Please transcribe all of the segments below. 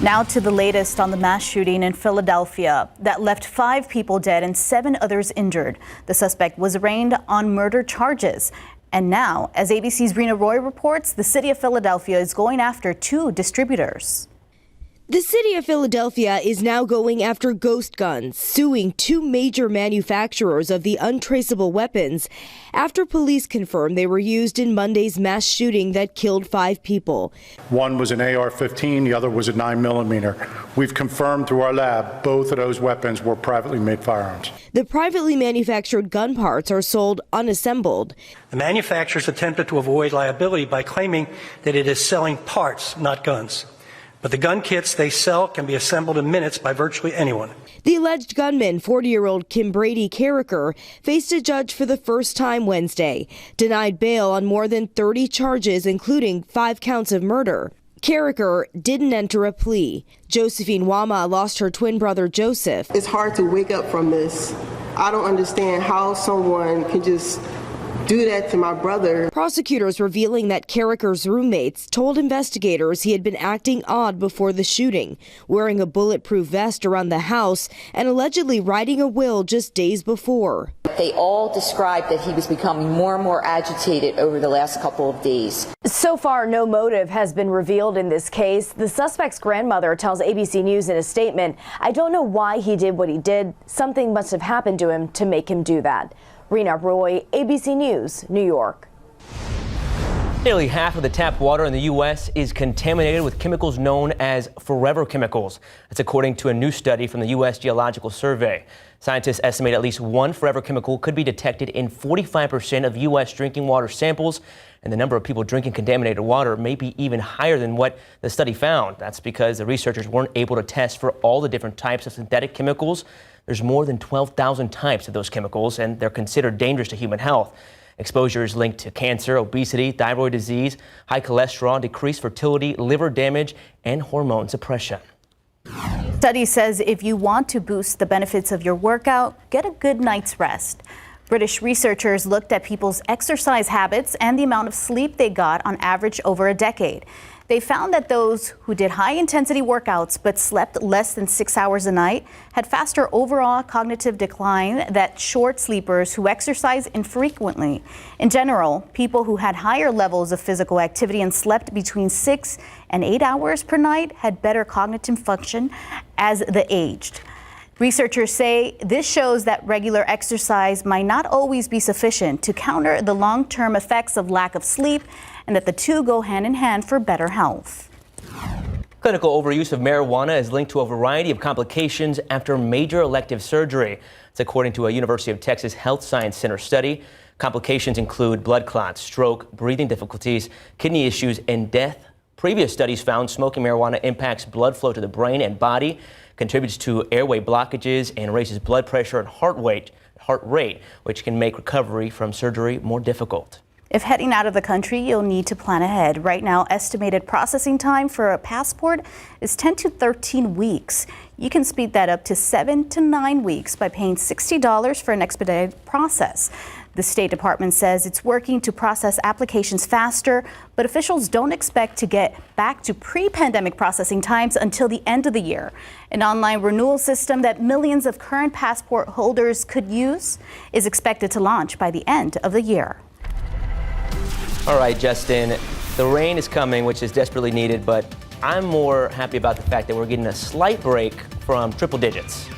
Now to the latest on the mass shooting in Philadelphia that left 5 people dead and 7 others injured. The suspect was arraigned on murder charges. And now, as ABC's Rena Roy reports, the city of Philadelphia is going after 2 distributors. The city of Philadelphia is now going after ghost guns, suing 2 major manufacturers of the untraceable weapons after police confirmed they were used in Monday's mass shooting that killed 5 people. One was an AR-15, the other was a 9mm. We've confirmed through our lab both of those weapons were privately made firearms. The privately manufactured gun parts are sold unassembled. The manufacturers attempted to avoid liability by claiming that it is selling parts, not guns. But the gun kits they sell can be assembled in minutes by virtually anyone. The alleged gunman, 40-year-old Kim Brady Carricker, faced a judge for the first time Wednesday, denied bail on more than 30 charges, including 5 counts of murder. Carricker didn't enter a plea. Josephine Wama lost her twin brother Joseph. It's hard to wake up from this. I don't understand how someone can just do that to my brother. Prosecutors revealing that Carricker's roommates told investigators he had been acting odd before the shooting, wearing a bulletproof vest around the house and allegedly writing a will just days before. They all described that he was becoming more and more agitated over the last couple of days. So far, no motive has been revealed in this case. The suspect's grandmother tells ABC News in a statement, "I don't know why he did what he did. Something must have happened to him to make him do that." Rena Roy, ABC News, New York. Nearly half of the tap water in the U.S. is contaminated with chemicals known as forever chemicals. That's according to a new study from the U.S. Geological Survey. Scientists estimate at least 1 forever chemical could be detected in 45% of U.S. drinking water samples, and the number of people drinking contaminated water may be even higher than what the study found. That's because the researchers weren't able to test for all the different types of synthetic chemicals. There's more than 12,000 types of those chemicals, and they're considered dangerous to human health. Exposure is linked to cancer, obesity, thyroid disease, high cholesterol, decreased fertility, liver damage, and hormone suppression. Study says if you want to boost the benefits of your workout, get a good night's rest. British researchers looked at people's exercise habits and the amount of sleep they got on average over a decade. They found that those who did high-intensity workouts but slept less than 6 hours a night had faster overall cognitive decline than short sleepers who exercise infrequently. In general, people who had higher levels of physical activity and slept between 6 and 8 hours per night had better cognitive function as they aged. Researchers say this shows that regular exercise might not always be sufficient to counter the long-term effects of lack of sleep, and that the two go hand in hand for better health. Clinical overuse of marijuana is linked to a variety of complications after major elective surgery. It's according to a University of Texas Health Science Center study. Complications include blood clots, stroke, breathing difficulties, kidney issues, and death. Previous studies found smoking marijuana impacts blood flow to the brain and body, contributes to airway blockages, and raises blood pressure and heart rate, which can make recovery from surgery more difficult. If heading out of the country, you'll need to plan ahead. Right now, estimated processing time for a passport is 10 to 13 weeks. You can speed that up to 7 to 9 weeks by paying $60 for an expedited process. The State Department says it's working to process applications faster, but officials don't expect to get back to pre-pandemic processing times until the end of the year. An online renewal system that millions of current passport holders could use is expected to launch by the end of the year. All right, Justin, the rain is coming, which is desperately needed, but I'm more happy about the fact that we're getting a slight break from triple digits.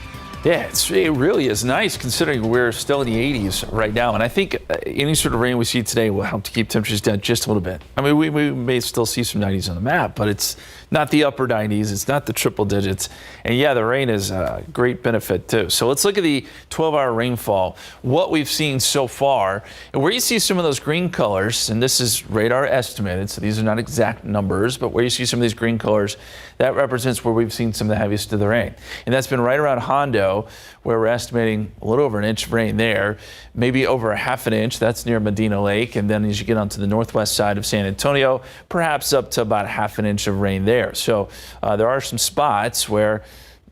Yeah, it really is nice considering we're still in the 80s right now. And I think any sort of rain we see today will help to keep temperatures down just a little bit. I mean, we may still see some 90s on the map, but it's not the upper 90s. It's not the triple digits. And yeah, the rain is a great benefit too. So let's look at the 12-hour rainfall, what we've seen so far, and where you see some of those green colors, and this is radar estimated, so these are not exact numbers, but where you see some of these green colors, that represents where we've seen some of the heaviest of the rain. And that's been right around Hondo, where we're estimating a little over an inch of rain there, maybe over a half an inch. That's near Medina Lake. And then as you get onto the northwest side of San Antonio, perhaps up to about half an inch of rain there. So there are some spots where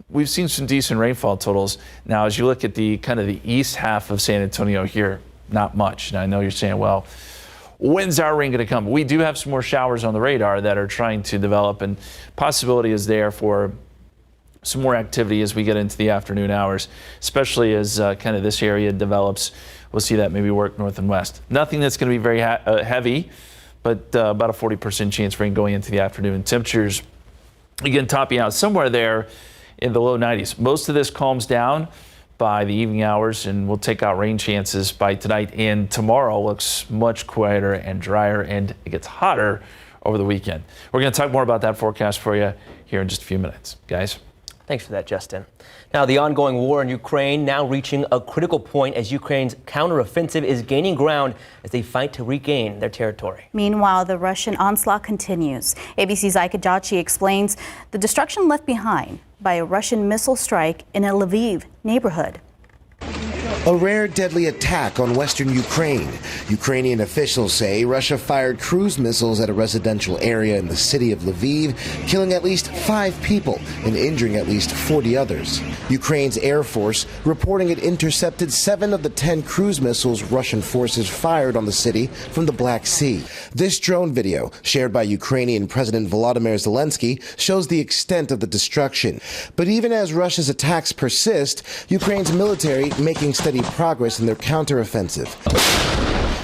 we've seen some decent rainfall totals. Now, as you look at the kind of the east half of San Antonio here, not much. And I know you're saying, well, When's our rain going to come? We do have some more showers on the radar that are trying to develop, and possibility is there for some more activity as we get into the afternoon hours, especially as kind of this area develops. We'll see that maybe work north and west. Nothing that's going to be very heavy, but about a 40% chance of rain going into the afternoon. Temperatures, again, topping out somewhere there in the low 90s. Most of this calms down by the evening hours, and we'll take out rain chances by tonight, and tomorrow looks much quieter and drier, and it gets hotter over the weekend. We're going to talk more about that forecast for you here in just a few minutes. Guys. Thanks for that, Justin. Now, the ongoing war in Ukraine now reaching a critical point as Ukraine's counteroffensive is gaining ground as they fight to regain their territory. Meanwhile, the Russian onslaught continues. ABC's Ika Jachi explains the destruction left behind by a Russian missile strike in a Lviv neighborhood. A rare deadly attack on western Ukraine. Ukrainian officials say Russia fired cruise missiles at a residential area in the city of Lviv, killing at least 5 people and injuring at least 40 others. Ukraine's Air Force reporting it intercepted 7 of the 10 cruise missiles Russian forces fired on the city from the Black Sea. This drone video, shared by Ukrainian President Volodymyr Zelensky, shows the extent of the destruction. But even as Russia's attacks persist, Ukraine's military making steady progress in their counteroffensive,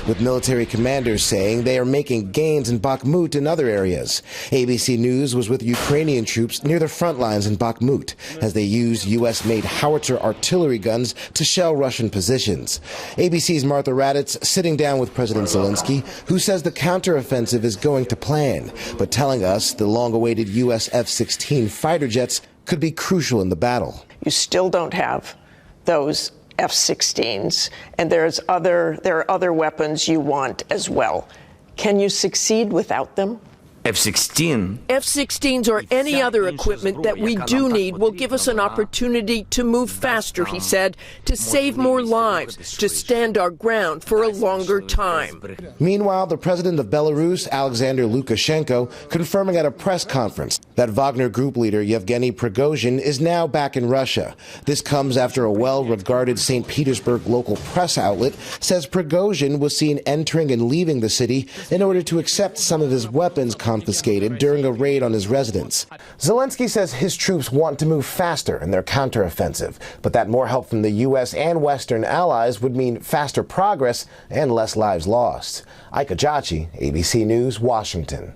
with military commanders saying they are making gains in Bakhmut and other areas. ABC News was with Ukrainian troops near the front lines in Bakhmut as they used U.S.-made howitzer artillery guns to shell Russian positions. ABC's Martha Raddatz sitting down with President Zelensky, who says the counteroffensive is going to plan, but telling us the long-awaited U.S. F-16 fighter jets could be crucial in the battle. You still don't have those F-16s, and there are other weapons you want as well. Can you succeed without them? F-16s or any other equipment that we do need will give us an opportunity to move faster, he said, to save more lives, to stand our ground for a longer time. Meanwhile, the president of Belarus, Alexander Lukashenko, confirming at a press conference that Wagner Group leader Yevgeny Prigozhin is now back in Russia. This comes after a well-regarded St. Petersburg local press outlet says Prigozhin was seen entering and leaving the city in order to accept some of his weapons confiscated during a raid on his residence. Zelensky says his troops want to move faster in their counteroffensive, but that more help from the U.S. and Western allies would mean faster progress and less lives lost. Ika Jachi, ABC News, Washington.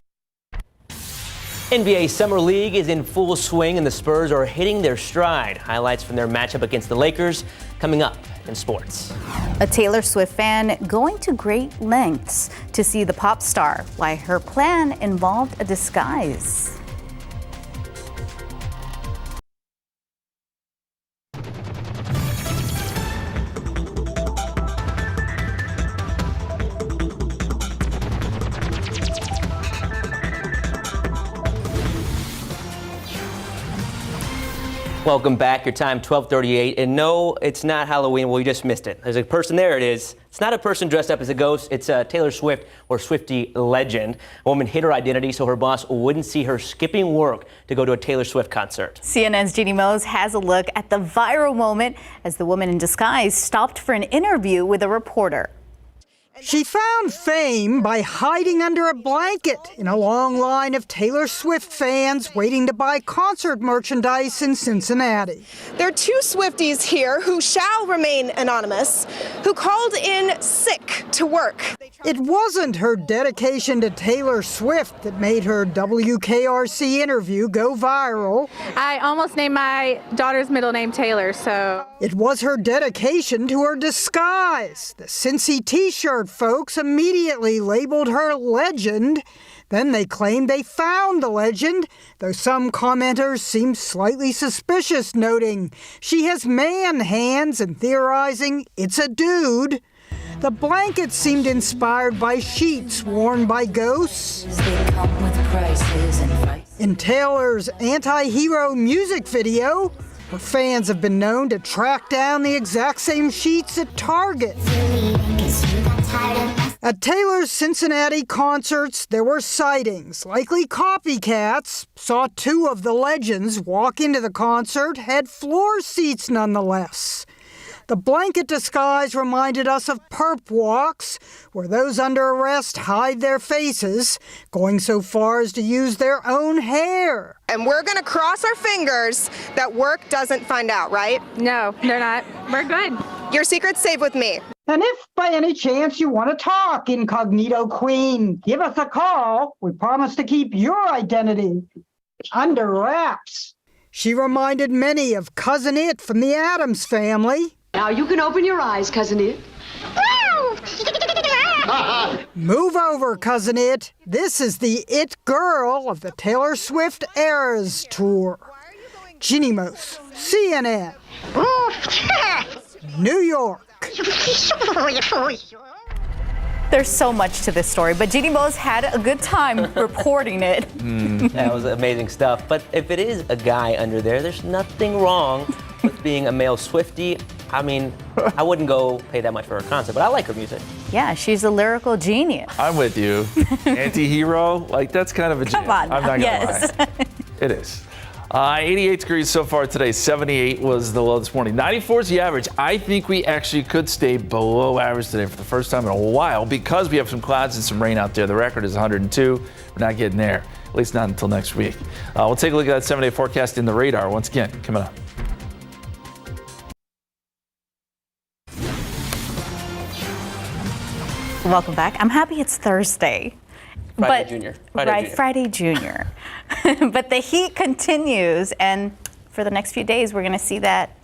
NBA Summer League is in full swing and the Spurs are hitting their stride. Highlights from their matchup against the Lakers coming up in sports. A Taylor Swift fan going to great lengths to see the pop star, why her plan involved a disguise. Welcome back. Your time 12:38. And no, it's not Halloween. Well, you just missed it. There's a person there. It is. It's not a person dressed up as a ghost. It's a Taylor Swift or Swiftie legend. A woman hid her identity so her boss wouldn't see her skipping work to go to a Taylor Swift concert. CNN's Jeannie Mose has a look at the viral moment as the woman in disguise stopped for an interview with a reporter. She found fame by hiding under a blanket in a long line of Taylor Swift fans waiting to buy concert merchandise in Cincinnati. There are 2 Swifties here who shall remain anonymous, who called in sick to work. It wasn't her dedication to Taylor Swift that made her WKRC interview go viral. I almost named my daughter's middle name Taylor, so. It was her dedication to her disguise. The Cincy t-shirt folks immediately labeled her legend. Then they claimed they found the legend, though some commenters seemed slightly suspicious, noting she has man hands and theorizing it's a dude. The blanket seemed inspired by sheets worn by ghosts. In Taylor's anti-hero music video, her fans have been known to track down the exact same sheets at Target. At Taylor's Cincinnati concerts, there were sightings. Likely copycats saw 2 of the legends walk into the concert, had floor seats nonetheless. The blanket disguise reminded us of perp walks, where those under arrest hide their faces, going so far as to use their own hair. And we're going to cross our fingers that work doesn't find out, right? No, they're not. We're good. Your secret's safe with me. And if by any chance you want to talk, Incognito Queen, give us a call. We promise to keep your identity under wraps. She reminded many of Cousin It from the Addams Family. Now you can open your eyes, Cousin It. Move over, Cousin It. This is the It Girl of the Taylor Swift Eras Tour. Ginny Mose, CNN. New York. There's so much to this story, but Jeannie Mose had a good time reporting it. That was amazing stuff. But if it is a guy under there, there's nothing wrong with being a male Swiftie. I mean, I wouldn't go pay that much for her concert, but I like her music. Yeah, she's a lyrical genius. I'm with you. Anti-hero, like that's kind of a jam. Come on. I'm not gonna lie. It is. 88 degrees so far today. 78 was the low this morning. 94 is the average. I think we actually could stay below average today for the first time in a while because we have some clouds and some rain out there. The record is 102. We're not getting there, at least not until next week. We'll take a look at that 7-day forecast in the radar once again coming up. Welcome back. I'm happy it's Thursday. Friday Junior. Friday Junior. But the heat continues, and for the next few days, we're going to see that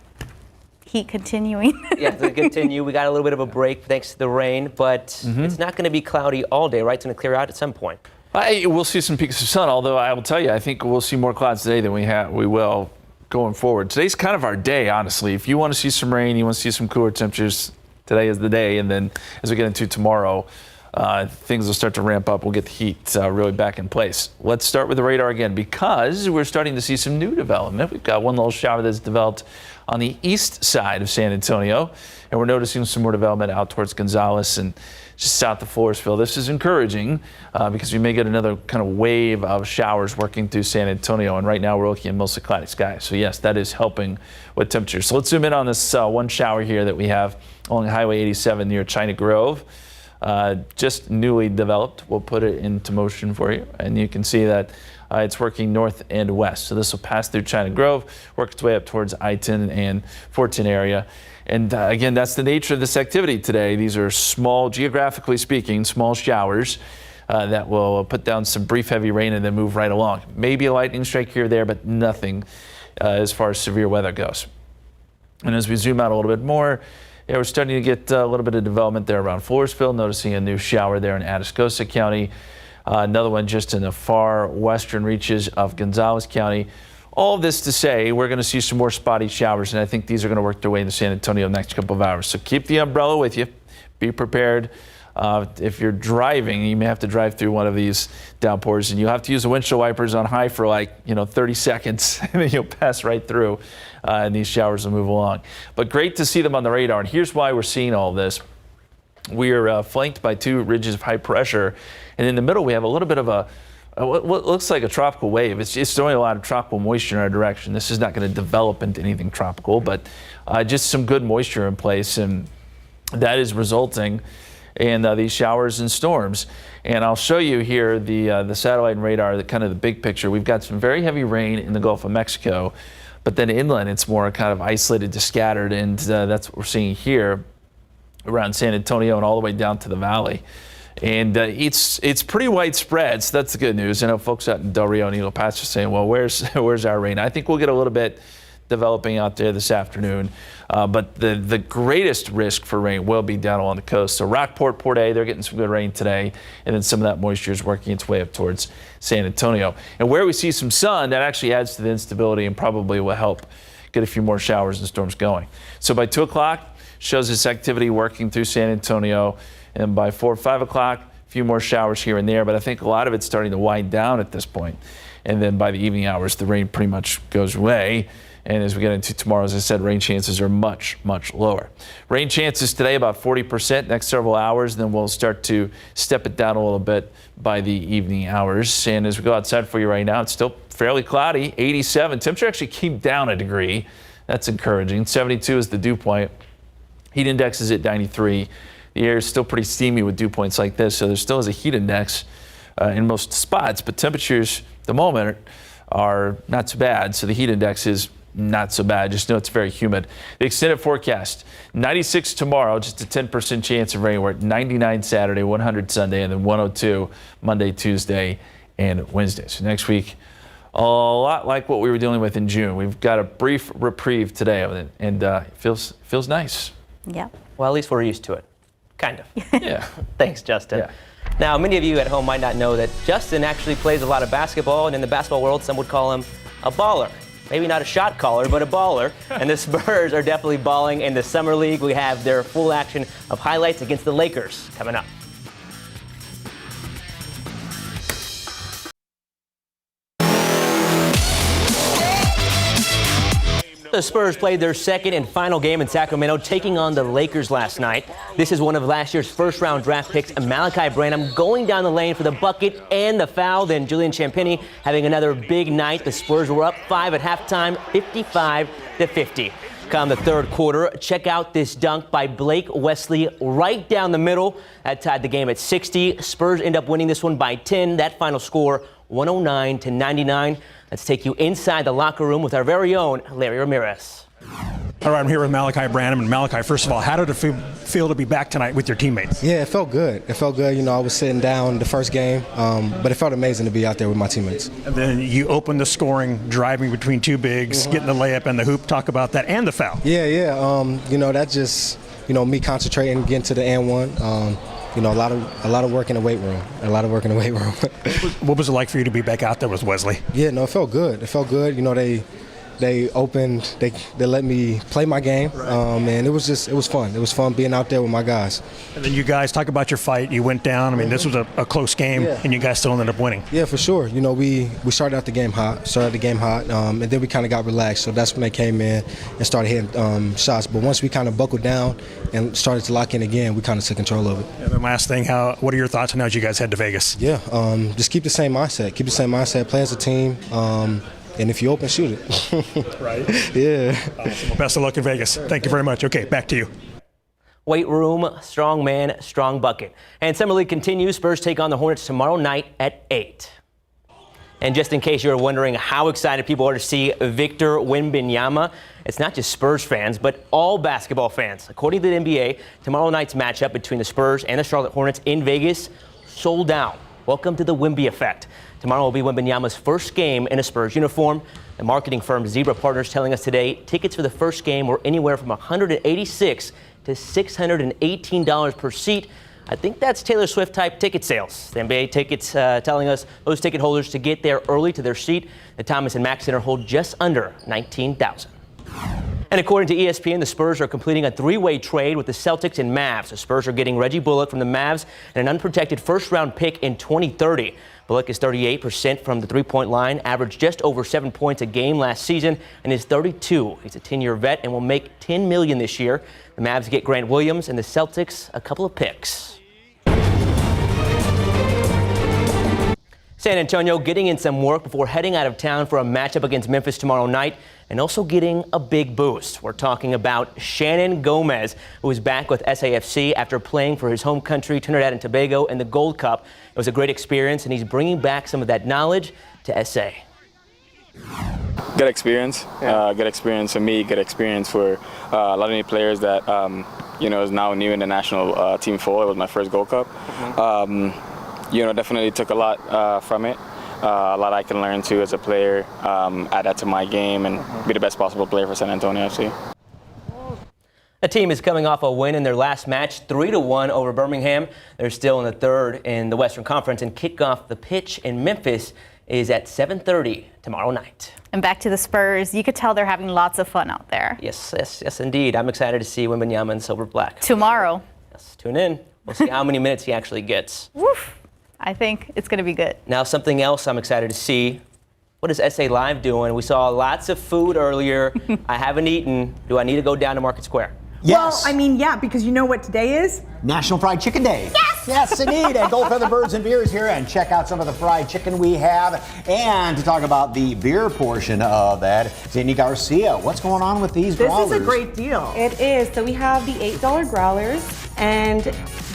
heat continuing. Yeah, to continue. We got a little bit of a break thanks to the rain, but it's not going to be cloudy all day, right? It's going to clear out at some point. We'll see some peaks of sun, although I will tell you, I think we'll see more clouds today than we will going forward. Today's kind of our day, honestly. If you want to see some rain, you want to see some cooler temperatures, today is the day, and then as we get into tomorrow, things will start to ramp up. We'll get the heat really back in place. Let's start with the radar again because we're starting to see some new development. We've got one little shower that's developed on the east side of San Antonio, and we're noticing some more development out towards Gonzales and just south of Floresville. This is encouraging because we may get another kind of wave of showers working through San Antonio, and right now we're looking at mostly cloudy skies. So yes, that is helping with temperatures. So let's zoom in on this one shower here that we have along Highway 87 near China Grove. Just newly developed. We'll put it into motion for you, and you can see that it's working north and west. So this will pass through China Grove, work its way up towards I-10 and 410 area. And again, that's the nature of this activity today. These are small, geographically speaking, small showers that will put down some brief heavy rain and then move right along. Maybe a lightning strike here or there, but nothing as far as severe weather goes. And as we zoom out a little bit more, yeah, we're starting to get a little bit of development there around Floresville, noticing a new shower there in Atascosa County. Another one just in the far western reaches of Gonzales County. All of this to say, we're going to see some more spotty showers, and I think these are going to work their way into San Antonio the next couple of hours. So keep the umbrella with you. Be prepared. If you're driving, you may have to drive through one of these downpours, and you'll have to use the windshield wipers on high for 30 seconds, and then you'll pass right through, and these showers will move along. But great to see them on the radar, and here's why we're seeing all this. We are flanked by two ridges of high pressure, and in the middle we have a little bit of what looks like a tropical wave. It's throwing a lot of tropical moisture in our direction. This is not going to develop into anything tropical, but just some good moisture in place, and that is resulting in these showers and storms. And I'll show you here the satellite and radar, the kind of the big picture. We've got some very heavy rain in the Gulf of Mexico, but then inland it's more kind of isolated to scattered, and that's what we're seeing here around San Antonio and all the way down to the valley. And it's pretty widespread, so that's the good news. I know folks out in Del Rio and Eagle Pass are saying, well, where's our rain? I think we'll get a little bit developing out there this afternoon. But the greatest risk for rain will be down along the coast. So Rockport, Port A, they're getting some good rain today. And then some of that moisture is working its way up towards San Antonio. And where we see some sun, that actually adds to the instability and probably will help get a few more showers and storms going. So by 2 o'clock, shows this activity working through San Antonio. And by 4 or 5 o'clock, a few more showers here and there. But I think a lot of it's starting to wind down at this point. And then by the evening hours, the rain pretty much goes away. And as we get into tomorrow, as I said, rain chances are much, much lower. Rain chances today about 40% next several hours. Then we'll start to step it down a little bit by the evening hours. And as we go outside for you right now, it's still fairly cloudy, 87. Temperature actually came down a degree. That's encouraging. 72 is the dew point. Heat index is at 93. The air is still pretty steamy with dew points like this, so there still is a heat index in most spots, but temperatures at the moment are not too bad, so the heat index is not so bad. Just know it's very humid. The extended forecast, 96 tomorrow, just a 10% chance of rain. We're at 99 Saturday, 100 Sunday, and then 102 Monday, Tuesday, and Wednesday. So next week, a lot like what we were dealing with in June. We've got a brief reprieve today, and it feels nice. Yeah. Well, at least we're used to it. Kind of. Yeah. Thanks, Justin. Yeah. Now, many of you at home might not know that Justin actually plays a lot of basketball, and in the basketball world, some would call him a baller. Maybe not a shot caller, but a baller. And the Spurs are definitely balling in the Summer League. We have their full action of highlights against the Lakers coming up. The Spurs played their second and final game in Sacramento, taking on the Lakers last night. This is one of last year's first-round draft picks, Malachi Branham, going down the lane for the bucket and the foul. Then Julian Champagnie having another big night. The Spurs were up 5 at halftime, 55-50. Come the third quarter, check out this dunk by Blake Wesley right down the middle. That tied the game at 60. Spurs end up winning this one by 10. That final score, 109-99. Let's take you inside the locker room with our very own Larry Ramirez. All right, I'm here with Malachi Branham. And Malachi, first of all, how did it feel to be back tonight with your teammates? Yeah, it felt good. It felt good. You know, I was sitting down the first game, but it felt amazing to be out there with my teammates. And then you opened the scoring, driving between two bigs, getting the layup and the hoop. Talk about that and the foul. Yeah. You know, that's just, you know, me concentrating, getting to the and one. You know, a lot of work in the weight room. What was it like for you to be back out there with Wesley? Yeah, no, it felt good. It felt good. You know, they opened, they let me play my game, and it was fun. It was fun being out there with my guys. And then you guys talk about your fight. You went down. I mean, this was a close game, and you guys still ended up winning. Yeah, for sure. You know, we started out the game hot, and then we kind of got relaxed. So that's when they came in and started hitting shots. But once we kind of buckled down and started to lock in again, we kind of took control of it. And then last thing, what are your thoughts on how you guys head to Vegas? Yeah, just keep the same mindset. Keep the same mindset. Play as a team. And if you open, shoot it. Right. Yeah. Awesome. Well, best of luck in Vegas. Thank you very much. Okay, back to you. Weight room, strong man, strong bucket. And Summer League continues. Spurs take on the Hornets tomorrow night at 8. And just in case you're wondering how excited people are to see Victor Wembanyama, it's not just Spurs fans, but all basketball fans. According to the NBA, tomorrow night's matchup between the Spurs and the Charlotte Hornets in Vegas sold out. Welcome to the Wemby effect. Tomorrow will be Wembanyama's first game in a Spurs uniform. The marketing firm Zebra Partners telling us today tickets for the first game were anywhere from $186 to $618 per seat. I think that's Taylor Swift type ticket sales. The NBA tickets telling us those ticket holders to get there early to their seat. The Thomas and Mack Center hold just under 19,000. And according to ESPN, the Spurs are completing a three-way trade with the Celtics and Mavs. The Spurs are getting Reggie Bullock from the Mavs and an unprotected first-round pick in 2030. Bullock is 38% from the three-point line, averaged just over 7 points a game last season, and is 32. He's a 10-year vet and will make $10 million this year. The Mavs get Grant Williams and the Celtics a couple of picks. San Antonio getting in some work before heading out of town for a matchup against Memphis tomorrow night, and also getting a big boost. We're talking about Shannon Gomez, who is back with SAFC after playing for his home country, Trinidad and Tobago, in the Gold Cup. It was a great experience, and he's bringing back some of that knowledge to SA. Good experience. Good experience for me, good experience for a lot of new players that, is now new in the national team for. It was my first Gold Cup. Definitely took a lot from it. A lot I can learn too as a player, add that to my game and be the best possible player for San Antonio FC. The team is coming off a win in their last match, 3-1 over Birmingham. They're still in the third in the Western Conference, and kickoff the pitch in Memphis is at 7:30 tomorrow night. And back to the Spurs, you could tell they're having lots of fun out there. Yes, indeed. I'm excited to see Wembanyama in silver black. Tomorrow. Yes, tune in. We'll see how many minutes he actually gets. Woof. I think it's going to be good. Now, something else I'm excited to see. What is SA Live doing? We saw lots of food earlier. I haven't eaten. Do I need to go down to Market Square? Yes. Well, yeah, because you know what today is? National Fried Chicken Day. Yes! Yes, indeed. And Gold Feather Birds and Beers here, and check out some of the fried chicken we have. And to talk about the beer portion of that, Zandy Garcia, what's going on with these growlers? This is a great deal. It is. So we have the $8 growlers, and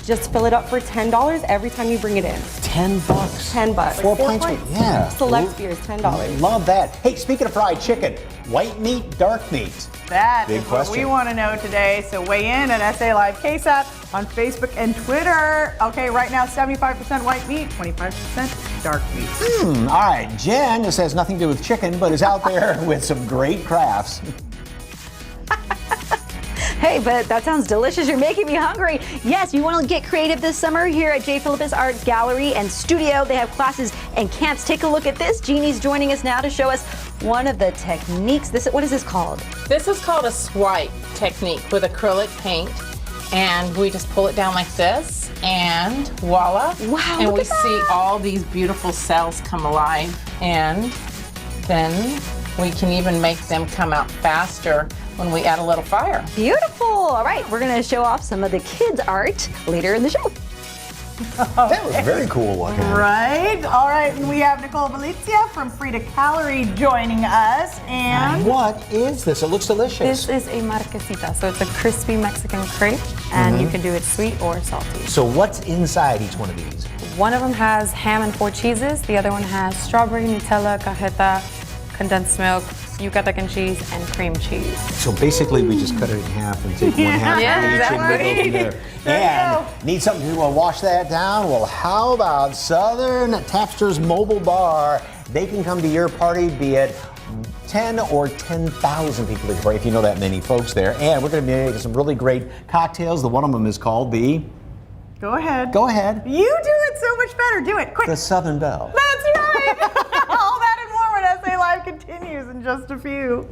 just fill it up for $10 every time you bring it in. $10. $10. Four pints. Yeah. Select beers, $10. Love that. Hey, speaking of fried chicken, white meat, dark meat. That Big is question. what we want to know today. So weigh in at SA Live KSAT on Facebook and Twitter. Okay, right now 75% white meat, 25% dark meat. All right, Jen, this has nothing to do with chicken, but is out there with some great crafts. Hey, but that sounds delicious. You're making me hungry. Yes, you want to get creative this summer here at J. Phillippus Art Gallery and Studio. They have classes and camps. Take a look at this. Jeannie's joining us now to show us one of the techniques. What is this called? This is called a swipe technique with acrylic paint. And we just pull it down like this, and voila. Wow, and look we at that. see all these beautiful cells come alive. And then we can even make them come out faster when we add a little fire. Beautiful. All right, we're going to show off some of the kids' art later in the show. That was very cool looking. Right. All right. And we have Nicole Valizia from Frida Calorie joining us. And what is this? It looks delicious. This is a marquesita, so it's a crispy Mexican crepe, and you can do it sweet or salty. So what's inside each one of these? One of them has ham and 4 cheeses. The other one has strawberry, Nutella, cajeta, condensed milk, yucatecan cheese, and cream cheese. So basically, we just cut it in half and take one half Yeah, of each and we go from there. And need something to wash that down? Well, how about Southern Tapsters Mobile Bar? They can come to your party, be it 10 or 10,000 people at your party, if you know that many folks there. And we're going to be making some really great cocktails. The one of them is called the... Go ahead. Go ahead. You do it so much better. Do it. Quick. The Southern Belle. That's right. All that and more when SA Live continues in just a few.